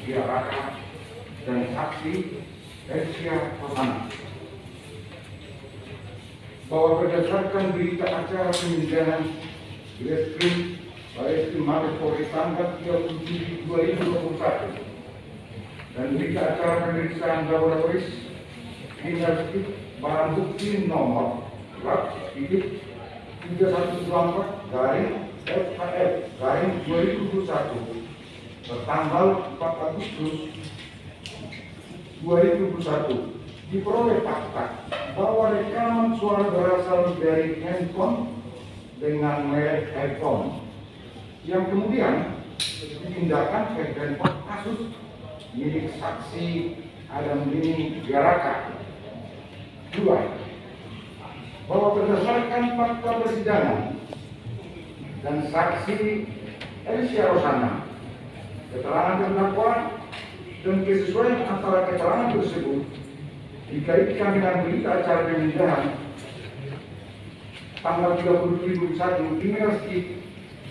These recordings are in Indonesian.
Dia Raka dan saksi Elsia Rosana bahwa berdasarkan berita acara peninjauan Reskrim Barreskrim Mabes Polri tanggal 30 Juli 2021 dan berita acara pemeriksaan laboratoris fingertip barang bukti nomor titik 3124 FKF 2021 bertanggal 4 Agustus 2021 diperoleh fakta bahwa rekaman suara berasal dari handphone dengan merek iPhone yang kemudian dipindahkan ke handphone kasus milik saksi Adam Dini Raka. 2. Bahwa berdasarkan fakta persidangan dan saksi Elsia Rosana, keterangan terdakwa dan kesesuaian antara keterangan tersebut dikaitkan dengan berita acara pemindahan tanggal 30/1 Fingertip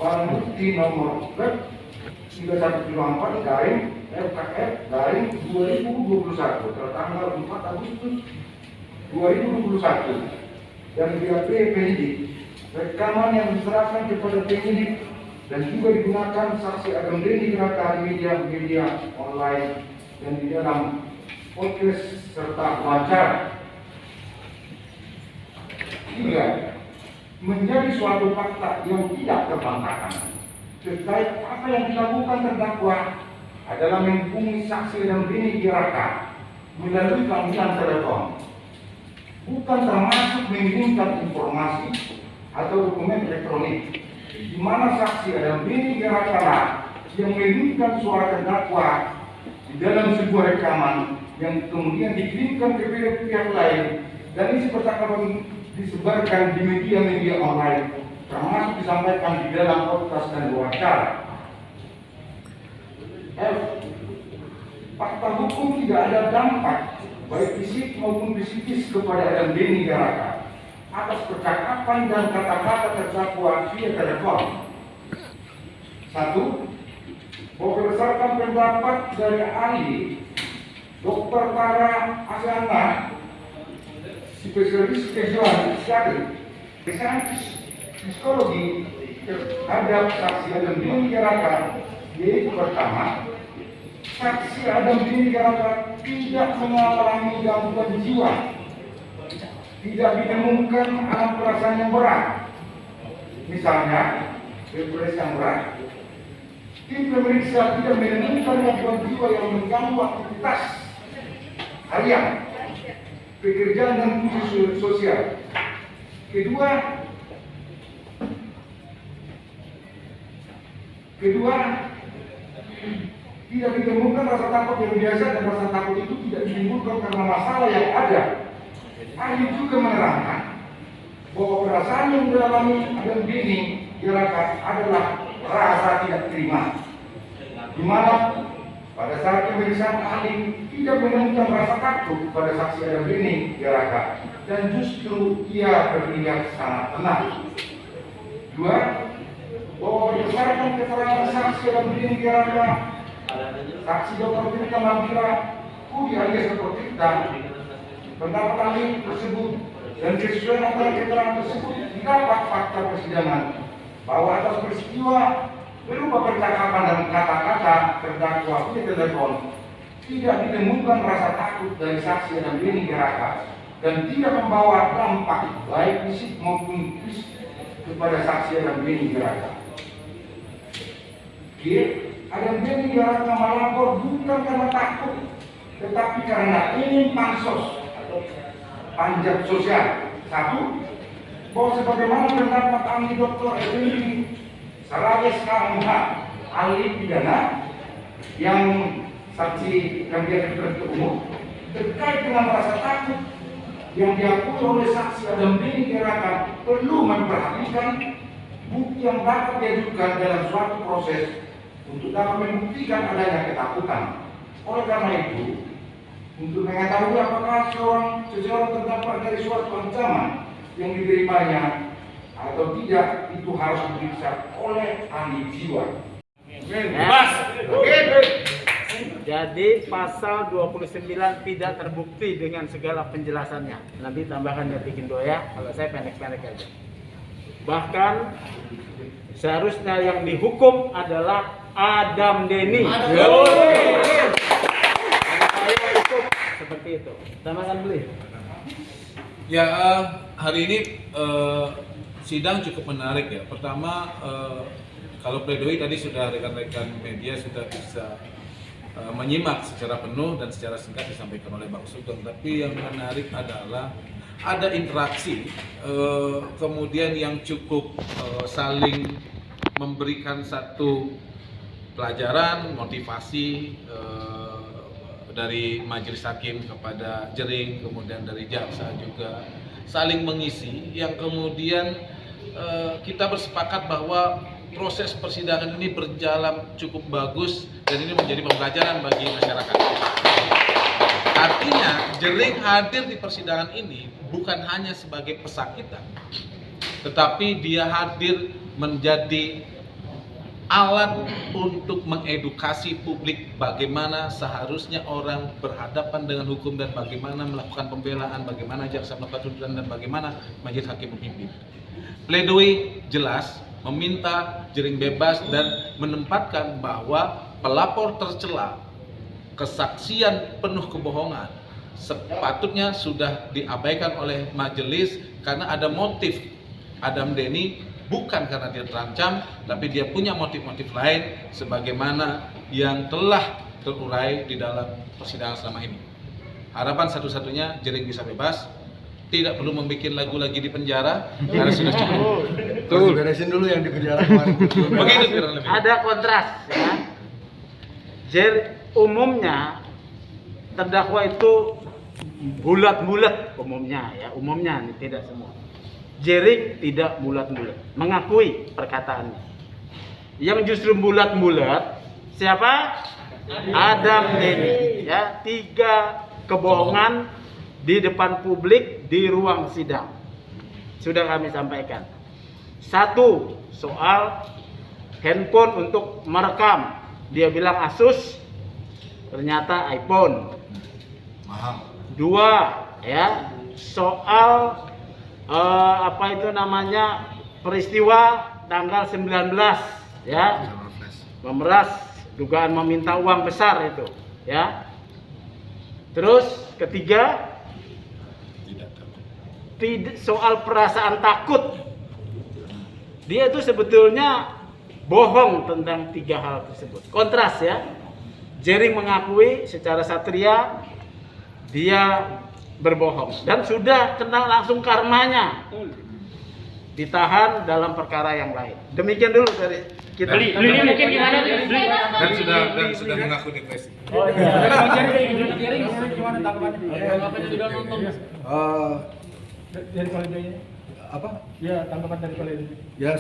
barang bukti nomor 3124 FKF 2021 tertanggal 4 Agustus 2021 dan BAP penyidik. Rekaman yang diserahkan kepada penyidik dan juga digunakan saksi Adam Deni Raka di media online dan di dalam podcast serta wawancara. 3. Menjadi suatu fakta yang tidak terbantahkan terkait apa yang dilakukan terdakwa adalah menghubungi saksi Adam Deni Raka melalui panggilan telepon, bukan termasuk mengirimkan informasi atau dokumen elektronik, di mana saksi Adam Deni Raka yang mengirimkan suara terdakwa di dalam sebuah rekaman yang kemudian dikirimkan ke pihak lain dan isi percakapan disebarkan di media-media online, termasuk disampaikan di dalam podcast dan wawancara. F. Fakta hukum tidak ada dampak baik fisik maupun psikis kepada Adam Deni Raka atas percakapan dan kata-kata terdakwa via telepon. 1. Bahwa berdasarkan pendapat dari ahli Dr. Tara Asana, spesialis psikiatri, psikologi terhadap saksi Adam Deni Raka, yaitu pertama, saksi Adam Deni Raka tidak mengalami gangguan jiwa, tidak ditemukan alam perasaan yang berat, misalnya depresi yang berat. Tim pemeriksa tidak menemukan gangguan jiwa yang mengganggu aktivitas harian, pekerjaan dan fungsi sosial. Kedua, tidak ditemukan rasa takut yang biasa dan rasa takut itu tidak ditimbulkan karena masalah yang ada. Ahli juga menerangkan bahwa perasaan yang dialami Adam Deni Raka adalah rasa tidak terima, di mana pada saat pemeriksaan ahli tidak menemukan rasa takut pada saksi Adam Deni Raka dan justru ia terlihat sangat tenang. 2. Bahwa berdasarkan keterangan saksi Adam Deni Raka, saksi Dr. Tirta Mambira Kudi alias Dr. Tirta, pendapat ahli tersebut dan kesesuaian antara keterangan tersebut didapat fakta persidangan bahwa atas peristiwa berupa percakapan dan kata-kata terdakwa via telepon tidak ditemukan rasa takut dari saksi Adam Deni Raka dan tidak membawa dampak baik fisik maupun psikis kepada saksi Adam Deni Raka. G. Adam Deni Raka melapor bukan karena takut, tetapi karena ingin pansos atau panjat sosial. 1. Bahwa sebagaimana pendapat ahli Dr. Effendi Sarayes KMH, ahli pidana yang saksi yang dia tertutup umum terkait dengan rasa takut yang diakui oleh saksi Adam Deni Raka perlu memperhatikan bukti yang dapat diajukan dalam suatu proses untuk dapat membuktikan adanya ketakutan. Oleh karena itu, untuk mengetahui apakah seseorang terdampak dari suatu ancaman yang diterimanya atau tidak, itu harus diperiksa oleh ahli jiwa. Bebas. Oke. Jadi pasal 29 tidak terbukti dengan segala penjelasannya. Nanti tambahkan ya bikin doa, kalau saya pendek-pendek aja. Bahkan seharusnya yang dihukum adalah Adam Denny. Saya ikut seperti itu. Tambahkan beli. Ya, hari ini sidang cukup menarik ya. Pertama, kalau pledoi tadi sudah rekan-rekan media sudah bisa menyimak secara penuh dan secara singkat disampaikan oleh Bang Sugeng. Tapi yang menarik adalah ada interaksi, kemudian yang cukup saling memberikan satu pelajaran, motivasi dari majelis hakim kepada Jering, kemudian dari jaksa juga saling mengisi, yang kemudian kita bersepakat bahwa proses persidangan ini berjalan cukup bagus dan ini menjadi pembelajaran bagi masyarakat. Artinya Jering hadir di persidangan ini bukan hanya sebagai pesakitan, tetapi dia hadir menjadi alat untuk mengedukasi publik bagaimana seharusnya orang berhadapan dengan hukum dan bagaimana melakukan pembelaan, bagaimana jaksa melakukan tuntutan dan bagaimana majelis hakim memimpin. Pledoi jelas meminta Jering bebas dan menempatkan bahwa pelapor tercela kesaksian penuh kebohongan sepatutnya sudah diabaikan oleh majelis karena ada motif Adam Denny, bukan karena dia terancam, tapi dia punya motif-motif lain sebagaimana yang telah terurai di dalam persidangan selama ini. Harapan satu-satunya Jering bisa bebas, tidak perlu membuat lagu lagi di penjara karena sudah cukup. Tuh, beresin dulu yang di penjara kemarin. Begitu kurang lebih. Ada kontras ya. Umumnya terdakwa itu bulat-bulat umumnya ya, umumnya tidak semua. Jering tidak bulat-bulat, mengakui perkataannya. Yang justru bulat-bulat siapa? Adam Denny ya, 3 kebohongan di depan publik di ruang sidang. Sudah kami sampaikan. 1, soal handphone untuk merekam. Dia bilang Asus, ternyata iPhone. Mahal. 2, ya, soal apa itu namanya, peristiwa tanggal 19 ya, memeras, dugaan meminta uang besar itu ya. Terus ketiga, soal perasaan takut. Dia itu sebetulnya bohong tentang 3 hal tersebut. Kontras ya. Jering mengakui secara satria dia berbohong dan sudah kena langsung karmanya, ditahan dalam perkara yang lain. Demikian dulu dari kita. Beli mungkin gimana? Dan sudah mengaku depresi. Oh iya. Gimana tanggapannya? Tanggapannya sudah nonton. Dari koleganya apa? Ya, tanggapan dari koleganya. Ya,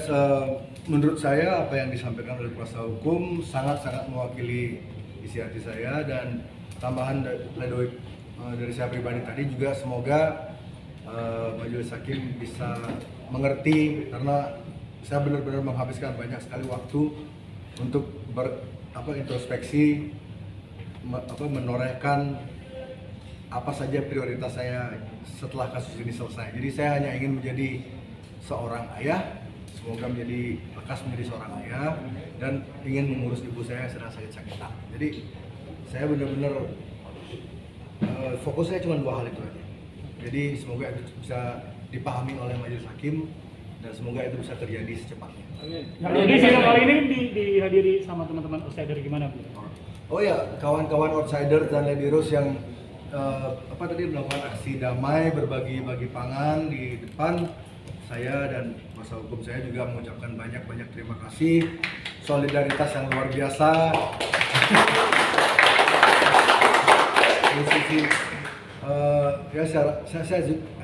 menurut saya apa yang disampaikan oleh kuasa hukum sangat-sangat mewakili isi hati saya, dan tambahan pledoi dari saya pribadi tadi juga semoga majelis hakim bisa mengerti, karena saya benar-benar menghabiskan banyak sekali waktu untuk introspeksi, menorehkan apa saja prioritas saya setelah kasus ini selesai. Jadi saya hanya ingin menjadi seorang ayah, semoga lekas menjadi seorang ayah, dan ingin mengurus ibu saya yang sedang sakit-sakitan. Jadi saya benar-benar fokus saya cuma 2 hal itu aja. Jadi semoga itu bisa dipahami oleh majelis hakim dan semoga itu bisa terjadi secepatnya. Jadi sidang kali ini dihadiri sama teman-teman outsider gimana, Bu? Oh ya, kawan-kawan outsider dan Lady Rose yang melakukan aksi damai berbagi pangan di depan, saya dan kuasa hukum saya juga mengucapkan banyak terima kasih, solidaritas yang luar biasa.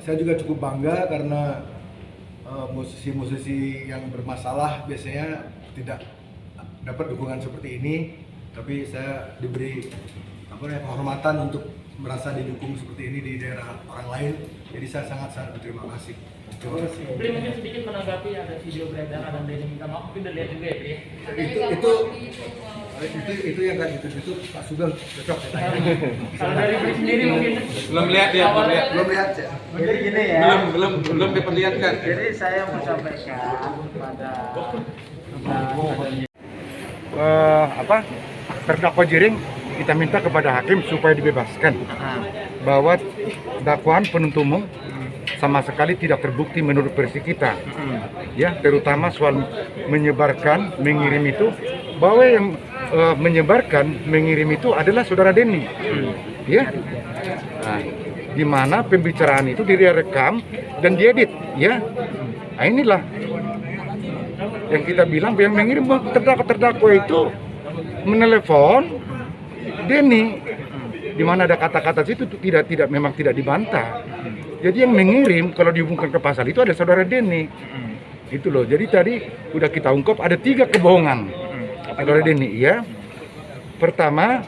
Saya juga cukup bangga karena musisi-musisi yang bermasalah biasanya tidak dapat dukungan seperti ini, tapi saya diberi kehormatan untuk merasa didukung seperti ini di daerah orang lain. Jadi saya sangat berterima kasih. Terima kasih. Beli mungkin sedikit menanggapi ada video beredar Adam Denny minta maaf, mungkin udah lihat juga ya, Bli? Itu yang kan itu Pak Sugeng cocok. Kalau dari Bli sendiri mungkin Belum lihat ya, belum lihat. Belum lihat ya. Jadi gini ya. Belum diperlihatkan. Jadi saya mau sampaikan kepada Terdakwa Jering kita minta kepada hakim supaya dibebaskan bahwa dakwaan penuntut umum sama sekali tidak terbukti menurut versi kita, ya, terutama soal menyebarkan, mengirim itu, bahwa yang menyebarkan, mengirim itu adalah saudara Denny, ya, nah, di mana pembicaraan itu direkam dan diedit, ya, nah inilah yang kita bilang, yang mengirim terdakwa itu menelepon Denny, di mana ada kata-kata situ memang tidak dibantah. Jadi yang mengirim kalau dihubungkan ke pasal itu ada saudara Denny. Itu loh. Jadi tadi udah kita ungkap ada 3 kebohongan saudara Denny, ya. Pertama,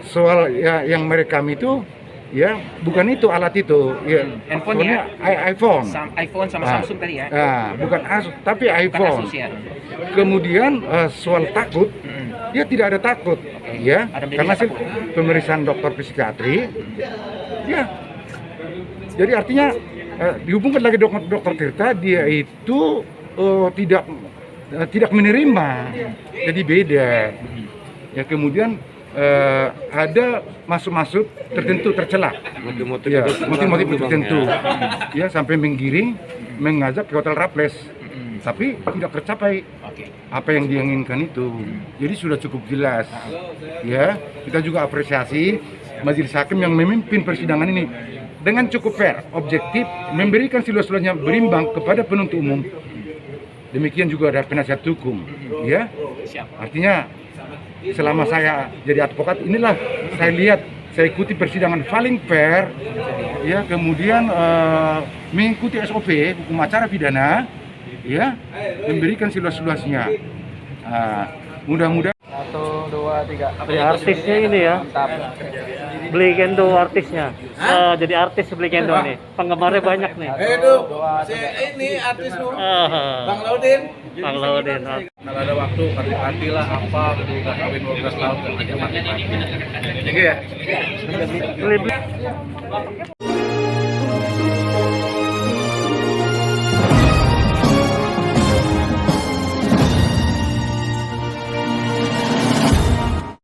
soal ya, yang merekam itu ya bukan itu alat itu, ya. Handphonenya iPhone. iPhone sama Samsung tadi ya. Bukan Asus tapi iPhone. Asus, ya. Kemudian soal takut, dia tidak ada takut, ya, karena hasil pemeriksaan dokter psikiatri, ya. Jadi artinya dihubungkan lagi dokter Tirta, dia itu tidak menerima, jadi beda. Ya kemudian ada maksud tertentu tercela, motif tertentu, ya sampai menggiring, mengajak ke hotel Raffles. Tapi tidak tercapai apa yang diinginkan itu. Jadi sudah cukup jelas, ya. Kita juga apresiasi majelis hakim yang memimpin persidangan ini dengan cukup fair, objektif, memberikan seluas-luasnya berimbang kepada penuntut umum. Demikian juga ada penasihat hukum, ya. Artinya selama saya jadi advokat inilah saya lihat, saya ikuti persidangan paling fair, ya. Kemudian mengikuti SOP hukum acara pidana, ya, memberikan seluas-luasnya. Mudah-mudahan. 1, 2, 3. Ya, artisnya ini ya. Beli Kendo artisnya. Jadi artis Beli Kendo nih. Penggemarnya banyak nih. Ini artismu. Bang Laudin. Bang Laudin. Kalau ada waktu party lah apa gitu, udah kawin 12 tahun kan aja party. Beli